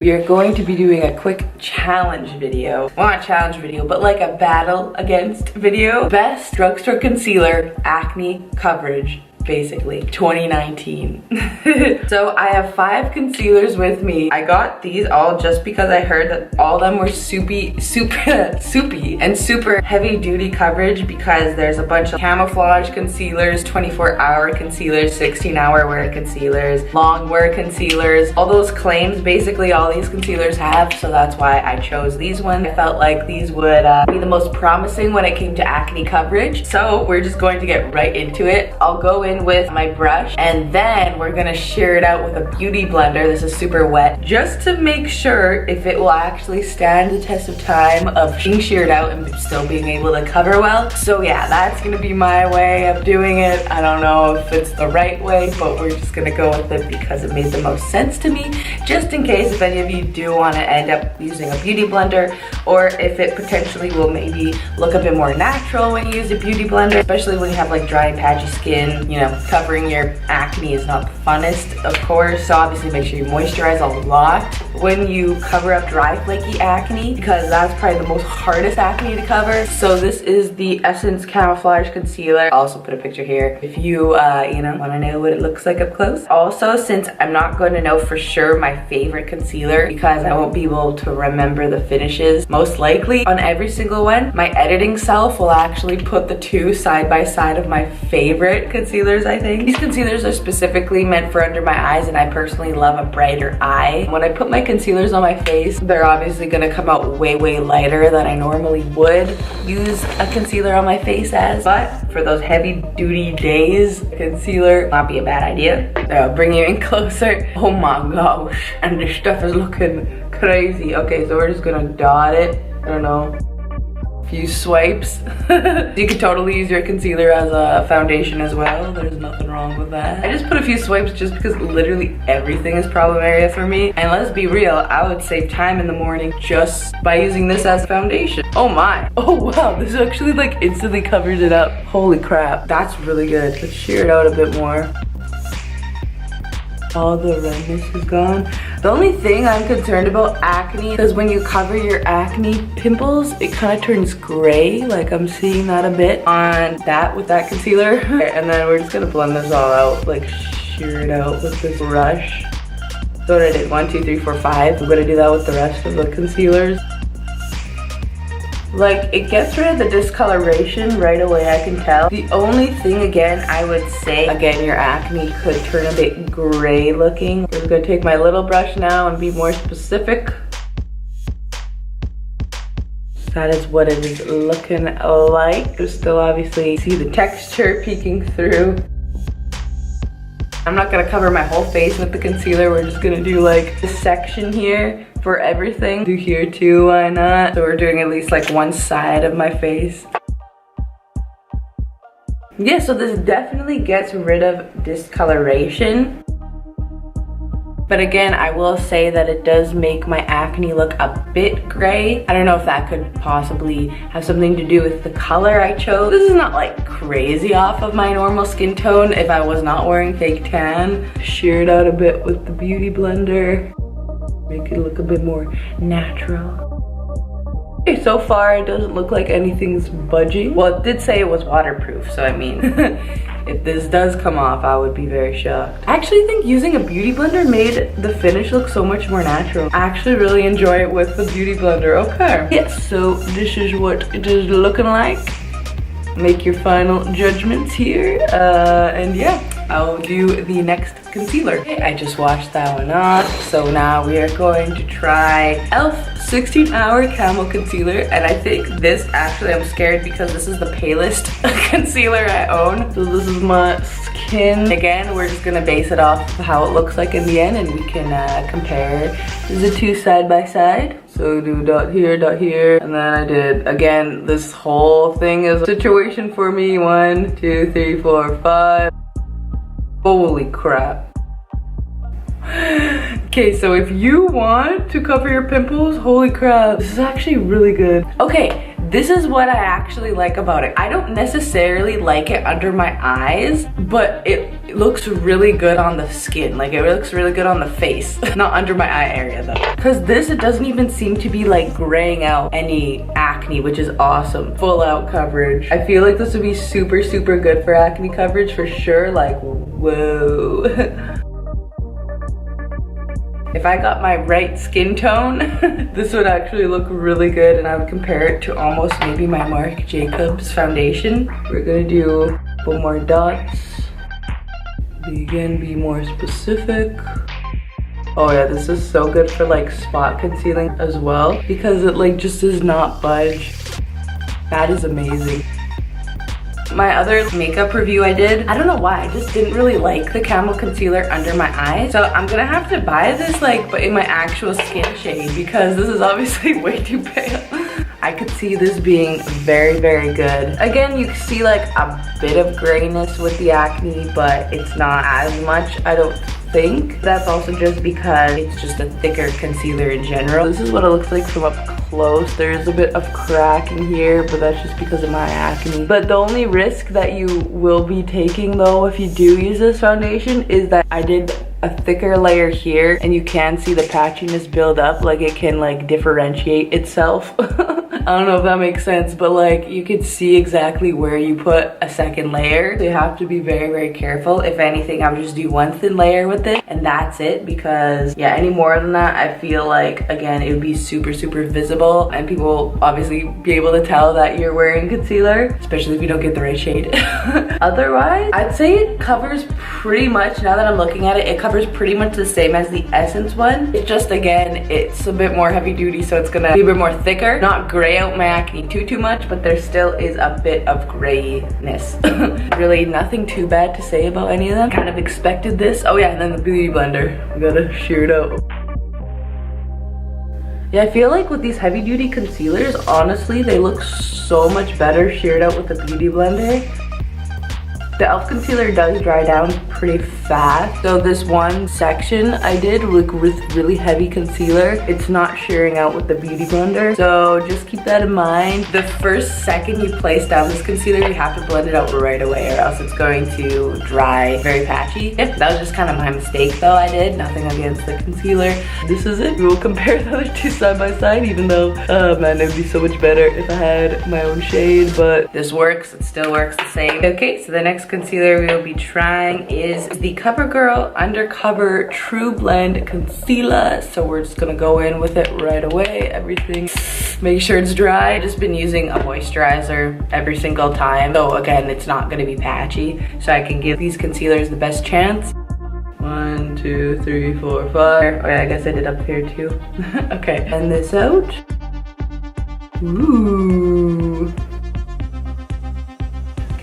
We are going to be doing a quick challenge video. Well, not challenge video, but like a battle against video. Best drugstore concealer acne coverage. Basically 2019. So I have 5 concealers with me. I got these all just because I heard that all of them were soupy and super heavy duty coverage, because there's a bunch of camouflage concealers, 24-hour concealers, 16-hour wear concealers, long wear concealers, all those claims basically all these concealers have. So that's why I chose these ones. I felt like these would be the most promising when it came to acne coverage. So we're just going to get right into it. I'll go in with my brush and then we're gonna shear it out with a beauty blender. This is super wet, just to make sure if it will actually stand the test of time of being sheared out and still being able to cover well. So yeah, that's gonna be my way of doing it. I don't know if it's the right way, but we're just gonna go with it because it made the most sense to me, just in case if any of you do want to end up using a beauty blender, or if it potentially will maybe look a bit more natural when you use a beauty blender, especially when you have like dry and patchy skin. You know, covering your acne is not the funnest, of course, so obviously make sure you moisturize a lot when you cover up dry flaky acne, because that's probably the most hardest acne to cover. So this is the Essence Camouflage Concealer. I'll also put a picture here if you you know, want to know what it looks like up close. Also, since I'm not going to know for sure my favorite concealer, because I won't be able to remember the finishes most likely on every single one, my editing self will actually put the 2 side by side of my favorite concealers. I think these concealers are specifically meant for under my eyes, and I personally love a brighter eye. When I put my concealers on my face, they're obviously gonna come out way way than I normally would use a concealer on my face as, but for those heavy duty days, concealer might be a bad idea. I'll bring you in closer. Oh my gosh, and this stuff is looking crazy. Okay, so we're just gonna dot it. I don't know, few swipes. You could totally use your concealer as a foundation as well. There's nothing wrong with that. I just put a few swipes just because literally everything is problem area for me. And let's be real, I would save time in the morning just by using this as foundation. Oh my. Oh wow, this actually like instantly covers it up. Holy crap, that's really good. Let's shear it out a bit more. All the redness is gone. The only thing I'm concerned about acne, because when you cover your acne pimples, it kind of turns gray. Like I'm seeing that a bit on that with that concealer. And then we're just gonna blend this all out, like shear it out with this brush. So what I did, 1, 2, 3, 4, 5. I'm gonna do that with the rest of the concealers. Like, it gets rid of the discoloration right away, I can tell. The only thing, again, I would say, again, your acne could turn a bit gray looking. I'm just gonna take my little brush now and be more specific. That is what it is looking like. You still obviously see the texture peeking through. I'm not gonna cover my whole face with the concealer. We're just gonna do like this section here for everything. Do here too, why not? So we're doing at least like one side of my face. Yeah, so this definitely gets rid of discoloration. But again, I will say that it does make my acne look a bit gray. I don't know if that could possibly have something to do with the color I chose. This is not like crazy off of my normal skin tone if I was not wearing fake tan. Shear it out a bit with the beauty blender. Make it look a bit more natural. Okay, so far it doesn't look like anything's budging. Well, it did say it was waterproof, so I mean, if this does come off, I would be very shocked. I actually think using a beauty blender made the finish look so much more natural. I actually really enjoy it with the beauty blender. Okay. Yes, so this is what it is looking like. Make your final judgments here. And yeah, I'll do the next concealer. Okay, I just washed that one off. So now we are going to try e.l.f. 16-hour Camo Concealer. And I think this, actually I'm scared because this is the palest concealer I own. So this is my skin. Again, we're just gonna base it off of how it looks like in the end, and we can compare the 2 side by side. So do dot here, and then I did, again, this whole thing is a situation for me. 1, 2, 3, 4, 5. Holy crap. Okay, so if you want to cover your pimples, holy crap, this is actually really good. Okay, This is what I actually like about it. I don't necessarily like it under my eyes, but it looks really good on the skin. Like, it looks really good on the face. Not under my eye area though. Because this, it doesn't even seem to be like graying out any acne, which is awesome. Full out coverage. I feel like this would be super, super good for acne coverage for sure. Like, whoa. If I got my right skin tone, this would actually look really good, and I would compare it to almost maybe my Marc Jacobs foundation. We're gonna do a couple more dots. Again, be more specific. Oh yeah, this is so good for like spot concealing as well, because it like just does not budge. That is amazing. My other makeup review I did, I don't know why, I just didn't really like the Camo Concealer under my eyes. So I'm gonna have to buy this like, but in my actual skin shade, because this is obviously way too pale. I could see this being very, very good. Again, you can see like a bit of grayness with the acne, but it's not as much, I don't think. That's also just because it's just a thicker concealer in general. This is what it looks like from up close. There's a bit of cracking here, but that's just because of my acne. But the only risk that you will be taking though if you do use this foundation is that I did a thicker layer here, and you can see the patchiness build up. Like, it can like differentiate itself. I don't know if that makes sense, but like you could see exactly where you put a second layer. So you have to be very, very careful. If anything, I would just do one thin layer with it and that's it, because yeah, any more than that, I feel like, again, it would be super, super visible and people will obviously be able to tell that you're wearing concealer, especially if you don't get the right shade. Otherwise, I'd say it covers pretty much, now that I'm looking at it, it covers pretty much the same as the Essence one. It's just, again, it's a bit more heavy duty, so it's gonna be a bit more thicker. Not gray out my acne too much, but there still is a bit of grayness. Really nothing too bad to say about any of them. Kind of expected this. Oh yeah, and then the beauty blender. We gotta sheer it out. Yeah, I feel like with these heavy duty concealers, honestly, they look so much better sheared out with the beauty blender. The e.l.f. concealer does dry down pretty fast. So this one section I did with really heavy concealer, it's not shearing out with the beauty blender. So just keep that in mind. The first second you place down this concealer, you have to blend it out right away or else it's going to dry very patchy. Yep, that was just kind of my mistake though I did. Nothing against the concealer. This is it. We will compare the other two side by side, even though, man, it would be so much better if I had my own shade, but this works. It still works the same. Okay, so the next concealer we will be trying is the CoverGirl Undercover True Blend Concealer. So we're just gonna go in with it right away. Everything, make sure it's dry. I've just been using a moisturizer every single time. So again, it's not gonna be patchy. So I can give these concealers the best chance. 1, 2, 3, 4, 5. Oh yeah, I guess I did up here too. Okay, and this out. Ooh.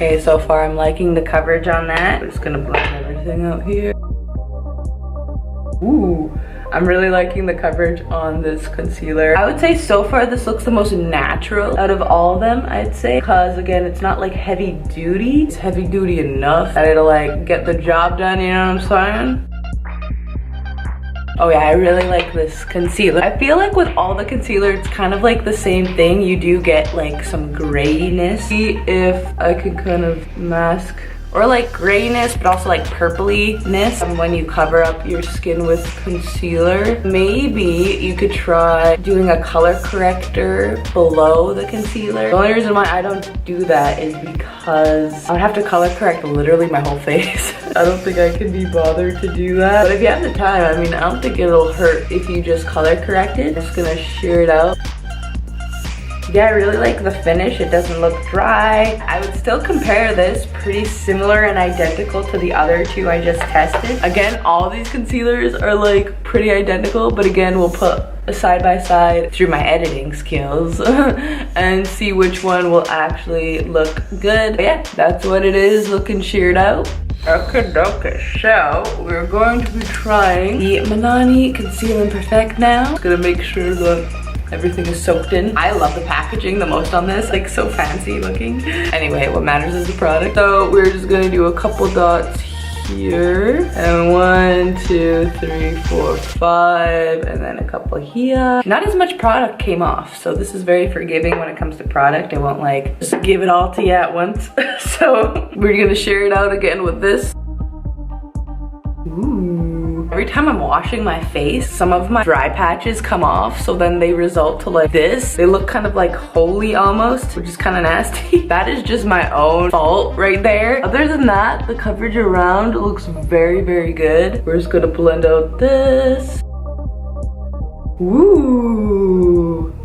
Okay, so far I'm liking the coverage on that. I'm just gonna blend everything out here. Ooh, I'm really liking the coverage on this concealer. I would say so far this looks the most natural out of all of them, I'd say. Because again, it's not like heavy duty. It's heavy duty enough that it'll like get the job done, you know what I'm saying? Oh yeah, I really like this concealer. I feel like with all the concealer, it's kind of like the same thing. You do get like some grayness. See if I can kind of mask, or like grayness, but also like purplyness when you cover up your skin with concealer. Maybe you could try doing a color corrector below the concealer. The only reason why I don't do that is because I would have to color correct literally my whole face. I don't think I can be bothered to do that. But if you have the time, I mean, I don't think it'll hurt if you just color correct it. I'm just gonna shear it out. Yeah, I really like the finish. It doesn't look dry. I would still compare this pretty similar and identical to the other two I just tested. Again, all these concealers are like pretty identical, but again, we'll put a side by side through my editing skills and see which one will actually look good. But yeah, that's what it is, looking sheared out. Okay, so we're going to be trying the Manani Conceal and Perfect now. Just gonna make sure that everything is soaked in. I love the packaging the most on this, like so fancy looking. Anyway, what matters is the product. So we're just gonna do a couple dots here. And 1, 2, 3, 4, 5, and then a couple here. Not as much product came off, so this is very forgiving when it comes to product. I won't like just give it all to you at once. So we're gonna share it out again with this. Ooh. Every time I'm washing my face, some of my dry patches come off, so then they result to like this. They look kind of like holy almost, which is kind of nasty. That is just my own fault right there. Other than that, the coverage around looks very, very good. We're just gonna blend out this. Ooh.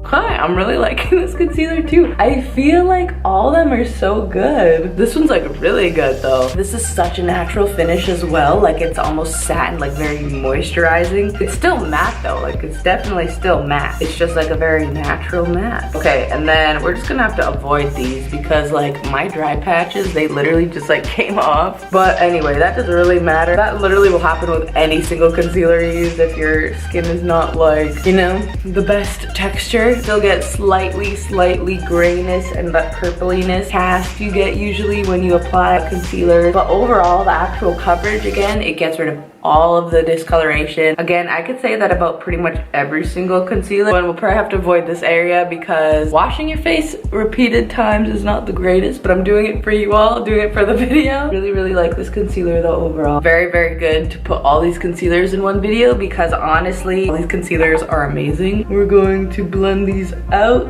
Hi, I'm really liking this concealer too. I feel like all of them are so good. This one's like really good though. This is such a natural finish as well. Like it's almost satin, like very moisturizing. It's still matte though, like it's definitely still matte. It's just like a very natural matte. Okay, and then we're just gonna have to avoid these because like my dry patches, they literally just like came off. But anyway, that doesn't really matter. That literally will happen with any single concealer you use if your skin is not like, you know, the best texture. Still get slightly grayness and that purpliness cast you get usually when you apply a concealer. But overall, the actual coverage, again, it gets rid of all of the discoloration. Again, I could say that about pretty much every single concealer. And we'll probably have to avoid this area because washing your face repeated times is not the greatest, but I'm doing it for you all, doing it for the video. Really like this concealer though overall. Very good to put all these concealers in one video because honestly, all these concealers are amazing. We're going to blend these out.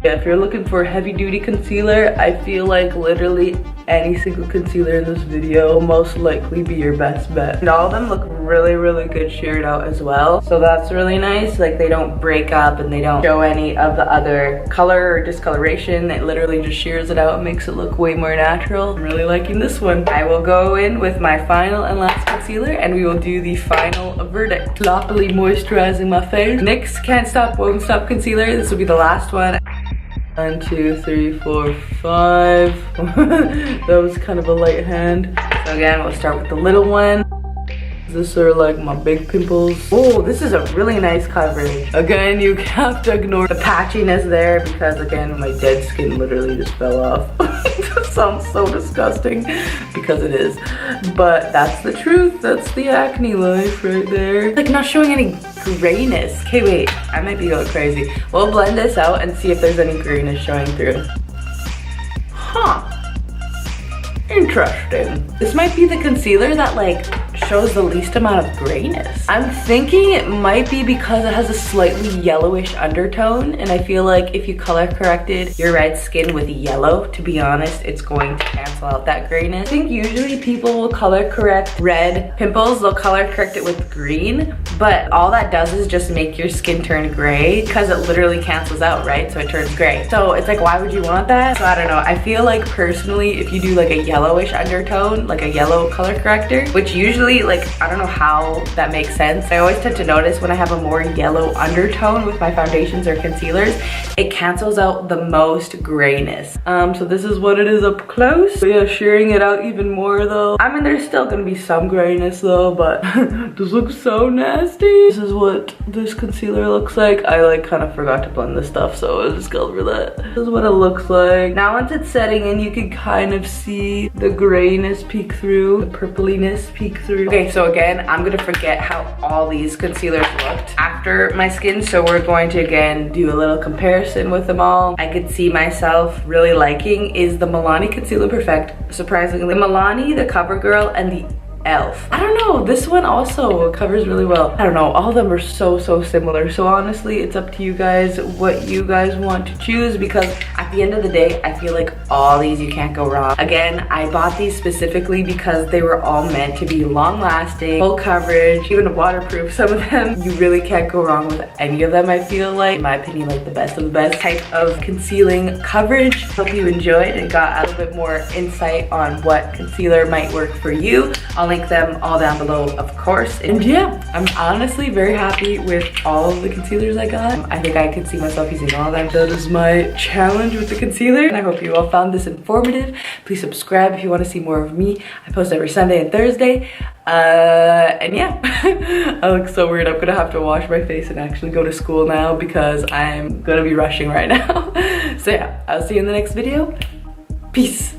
Yeah, if you're looking for a heavy duty concealer, I feel like literally any single concealer in this video will most likely be your best bet. And all of them look really good shared out as well. So that's really nice. Like they don't break up and they don't show any of the other color or discoloration. It literally just shears it out and makes it look way more natural. I'm really liking this one. I will go in with my final and last concealer and we will do the final verdict. Sloppily moisturizing my face. NYX Can't Stop Won't Stop concealer. This will be the last one. 1, 2, 3, 4, 5. That was kind of a light hand. So again, we'll start with the little one. These are like my big pimples. Oh, this is a really nice coverage. Again, you have to ignore the patchiness there because again, my dead skin literally just fell off. That sounds so disgusting because it is. But that's the truth. That's the acne life right there. Like not showing any grayness. Okay, wait, I might be going crazy. We'll blend this out and see if there's any grayness showing through. Huh. Interesting. This might be the concealer that like shows the least amount of grayness. I'm thinking it might be because it has a slightly yellowish undertone, and I feel like if you color corrected your red skin with yellow, to be honest, it's going to cancel out that grayness. I think usually people will color correct red pimples, they'll color correct it with green, but all that does is just make your skin turn gray because it literally cancels out, right? So it turns gray. So it's like, why would you want that? So I don't know. I feel like personally, if you do like a yellowish undertone, like a yellow color corrector, which usually like, I don't know how that makes sense. I always tend to notice when I have a more yellow undertone with my foundations or concealers, it cancels out the most grayness. So this is what it is up close. But yeah, shearing it out even more though. I mean, there's still gonna be some grayness though, but this looks so nasty. This is what this concealer looks like. I like kind of forgot to blend this stuff, so I'll just go over that. This is what it looks like. Now once it's setting in, you can kind of see the grayness peek through, the purpliness peek through. Okay, so again, I'm gonna forget how all these concealers looked after my skin, so we're going to again do a little comparison with them all. I could see myself really liking is the Milani Concealer Perfect, surprisingly. The Milani, the CoverGirl, and the Elf. I don't know, this one also covers really well. I don't know, all of them are so similar. So honestly, it's up to you guys what you guys want to choose, because at the end of the day, I feel like all these you can't go wrong. Again, I bought these specifically because they were all meant to be long lasting, full coverage, even waterproof. Some of them, you really can't go wrong with any of them. I feel like, in my opinion, like the best of the best type of concealing coverage. Hope you enjoyed and got a little bit more insight on what concealer might work for you. I'll link them all down below, of course. And yeah, I'm honestly very happy with all of the concealers I got. I think I could see myself using all of them. That is my challenge with the concealer, and I hope you all found this informative. Please subscribe if you want to see more of me. I post every Sunday and Thursday. And yeah, I look so weird. I'm gonna have to wash my face and actually go to school now because I'm gonna be rushing right now. So yeah, I'll see you in the next video. Peace.